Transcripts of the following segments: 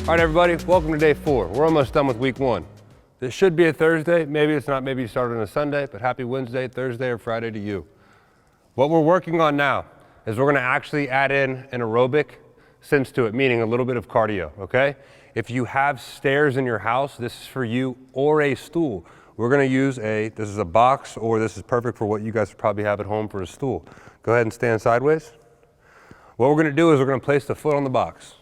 All right, everybody, welcome to day 4. We're almost done with week 1. This should be a Thursday. Maybe it's not. Maybe you started on a Sunday, but happy Wednesday, Thursday, or Friday to you. What we're working on now is we're going to actually add in an aerobic sense to it, meaning a little bit of cardio, okay? If you have stairs in your house, this is for you, or a stool. We're going to use this is a box, or this is perfect for what you guys probably have at home for a stool. Go ahead and stand sideways. What we're going to do is we're going to place the foot on the box.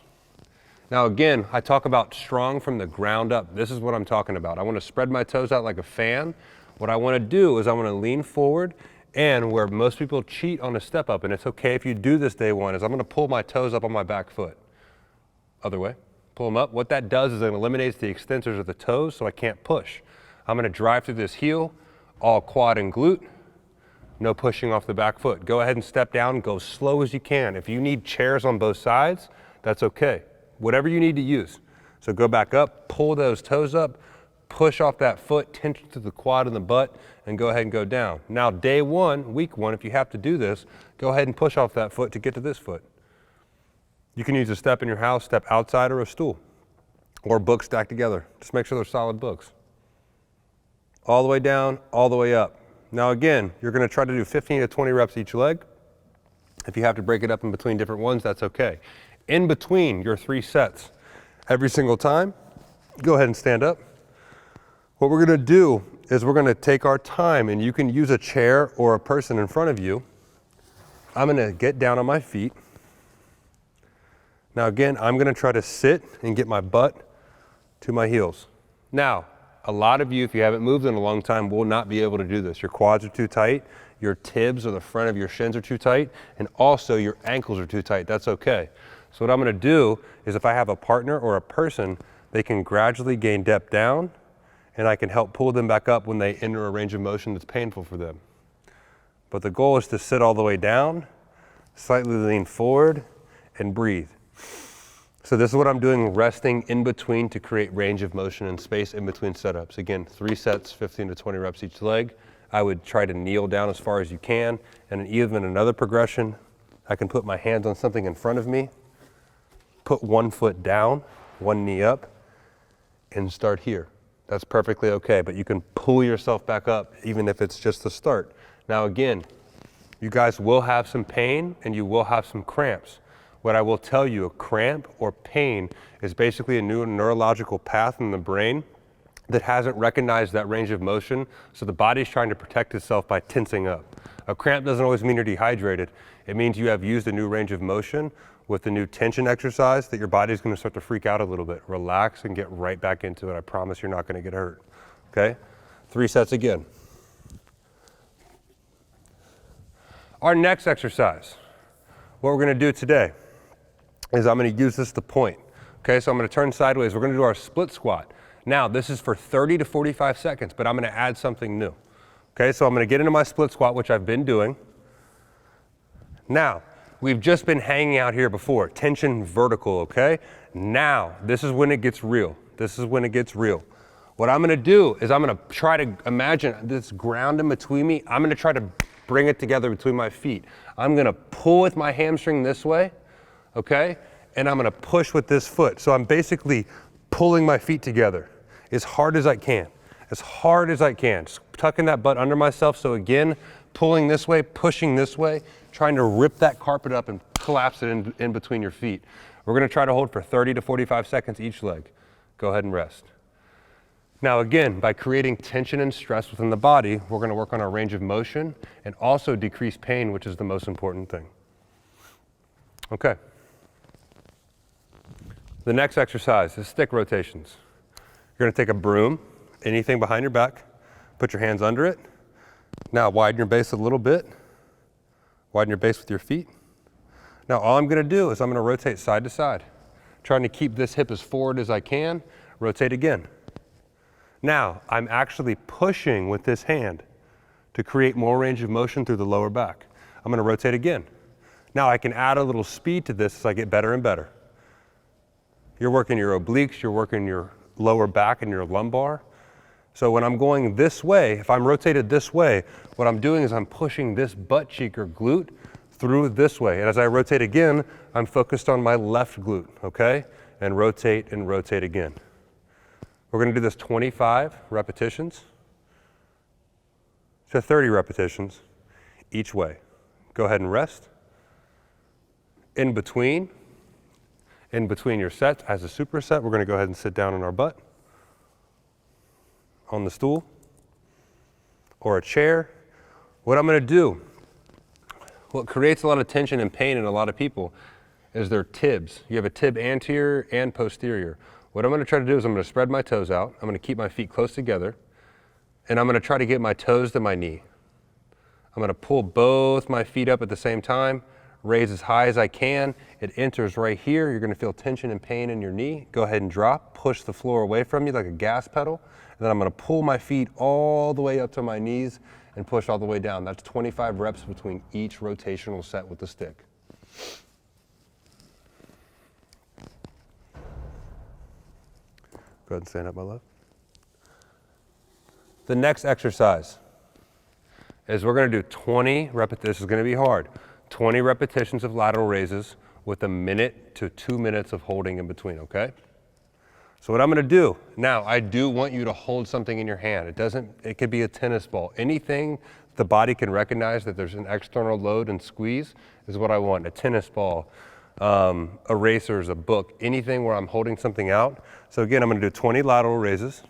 Now again, I talk about strong from the ground up. This is what I'm talking about. I want to spread my toes out like a fan. What I want to do is I want to lean forward, and where most people cheat on a step up, and it's okay if you do this day 1, is I'm going to pull my toes up on my back foot. Other way, pull them up. What that does is it eliminates the extensors of the toes so I can't push. I'm going to drive through this heel, all quad and glute, no pushing off the back foot. Go ahead and step down, go slow as you can. If you need chairs on both sides, that's okay. Whatever you need to use. So go back up, pull those toes up, push off that foot, tension to the quad and the butt, and go ahead and go down. Now day 1, week 1, if you have to do this, go ahead and push off that foot to get to this foot. You can use a step in your house, step outside, or a stool, or books stacked together. Just make sure they're solid books. All the way down, all the way up. Now again, you're going to try to do 15 to 20 reps each leg. If you have to break it up in between different ones, that's okay. In between your 3 sets, every single time, go ahead and stand up. What we're going to do is we're going to take our time, and you can use a chair or a person in front of you. I'm going to get down on my feet. Now again, I'm going to try to sit and get my butt to my heels. Now, a lot of you, if you haven't moved in a long time, will not be able to do this. Your quads are too tight, your tibs or the front of your shins are too tight, and also your ankles are too tight. That's okay. So what I'm going to do is if I have a partner or a person, they can gradually gain depth down, and I can help pull them back up when they enter a range of motion that's painful for them. But the goal is to sit all the way down, slightly lean forward, and breathe. So this is what I'm doing, resting in between to create range of motion and space in between setups. Again, 3 sets, 15 to 20 reps each leg. I would try to kneel down as far as you can, and even another progression, I can put my hands on something in front of me, put 1 foot down, 1 knee up, and start here. That's perfectly okay, but you can pull yourself back up even if it's just the start. Now again, you guys will have some pain and you will have some cramps. What I will tell you, a cramp or pain is basically a new neurological path in the brain that hasn't recognized that range of motion, so the body's trying to protect itself by tensing up. A cramp doesn't always mean you're dehydrated. It means you have used a new range of motion with the new tension exercise that your body's going to start to freak out a little bit. Relax and get right back into it. I promise you're not going to get hurt. Okay? 3 sets again. Our next exercise, what we're going to do today is I'm going to use this to point. Okay, so I'm going to turn sideways. We're going to do our split squat. Now, this is for 30 to 45 seconds, but I'm going to add something new. Okay, so I'm going to get into my split squat, which I've been doing. Now, we've just been hanging out here before, tension vertical, okay? Now, this is when it gets real. This is when it gets real. What I'm gonna do is I'm gonna try to imagine this ground in between me. I'm gonna try to bring it together between my feet. I'm gonna pull with my hamstring this way, okay? And I'm gonna push with this foot. So I'm basically pulling my feet together as hard as I can. As hard as I can. Just tucking that butt under myself. So again, pulling this way, pushing this way, trying to rip that carpet up and collapse it in between your feet. We're going to try to hold for 30 to 45 seconds each leg. Go ahead and rest. Now again, by creating tension and stress within the body, we're going to work on our range of motion and also decrease pain, which is the most important thing. Okay. The next exercise is stick rotations. You're going to take a broom, anything behind your back, put your hands under it. Now widen your base a little bit. Widen your base with your feet. Now all I'm going to do is I'm going to rotate side to side, trying to keep this hip as forward as I can. Rotate again. Now I'm actually pushing with this hand to create more range of motion through the lower back. I'm going to rotate again. Now I can add a little speed to this as I get better and better. You're working your obliques, you're working your lower back and your lumbar. So when I'm going this way, if I'm rotated this way, what I'm doing is I'm pushing this butt cheek or glute through this way. And as I rotate again, I'm focused on my left glute, okay? and rotate again. We're going to do this 25 repetitions to 30 repetitions each way. Go ahead and rest. In between your sets, as a superset, we're going to go ahead and sit down on our butt, on the stool, or a chair. What I'm going to do, what creates a lot of tension and pain in a lot of people is their tibs. You have a tib anterior and posterior. What I'm going to try to do is I'm going to spread my toes out. I'm going to keep my feet close together, and I'm going to try to get my toes to my knee. I'm going to pull both my feet up at the same time, raise as high as I can. It enters right here. You're going to feel tension and pain in your knee. Go ahead and drop, push the floor away from you like a gas pedal. And then I'm going to pull my feet all the way up to my knees and push all the way down. That's 25 reps between each rotational set with the stick. Go ahead and stand up, my love. The next exercise is we're going to do 20 repetitions. This is going to be hard. 20 repetitions of lateral raises with 1 minute to 2 minutes of holding in between, okay? So what I'm going to do, now I do want you to hold something in your hand. It could be a tennis ball. Anything the body can recognize that there's an external load and squeeze is what I want. A tennis ball, erasers, a book, anything where I'm holding something out. So again, I'm going to do 20 lateral raises,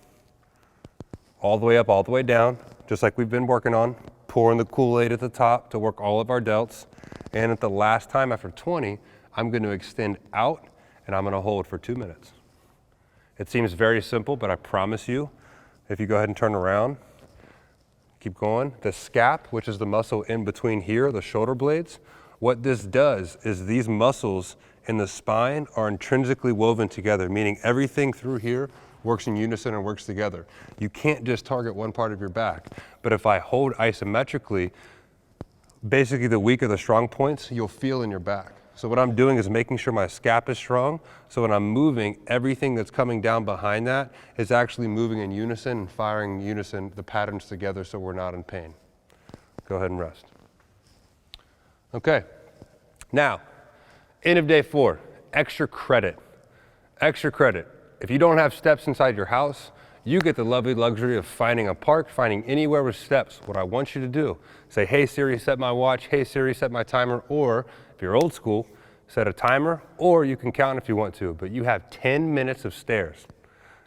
all the way up, all the way down, just like we've been working on, pouring the Kool-Aid at the top to work all of our delts. And at the last time, after 20, I'm going to extend out and I'm going to hold for 2 minutes. It seems very simple, but I promise you, if you go ahead and turn around, keep going, the scap, which is the muscle in between here, the shoulder blades, what this does is these muscles in the spine are intrinsically woven together, meaning everything through here works in unison and works together. You can't just target one part of your back. But if I hold isometrically, basically the weak or the strong points, you'll feel in your back. So what I'm doing is making sure my scap is strong. So when I'm moving, everything that's coming down behind that is actually moving in unison and firing in unison, the patterns together, so we're not in pain. Go ahead and rest. Okay. Now, end of day 4, extra credit. Extra credit. If you don't have steps inside your house, you get the lovely luxury of finding a park, finding anywhere with steps. What I want you to do, say, hey Siri, set my watch, hey Siri, set my timer, or if you're old school, set a timer, or you can count if you want to, but you have 10 minutes of stairs.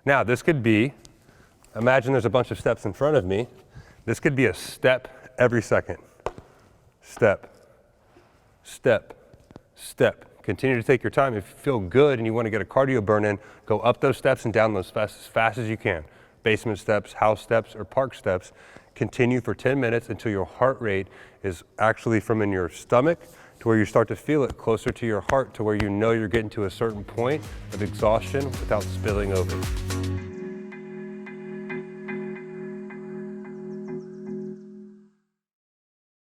Now, this could be, imagine there's a bunch of steps in front of me. This could be a step every second. Step, step, step. Continue to take your time. If you feel good and you want to get a cardio burn in, go up those steps and down those as fast as you can. Basement steps, house steps, or park steps. Continue for 10 minutes until your heart rate is actually from in your stomach to where you start to feel it closer to your heart, to where you know you're getting to a certain point of exhaustion without spilling over.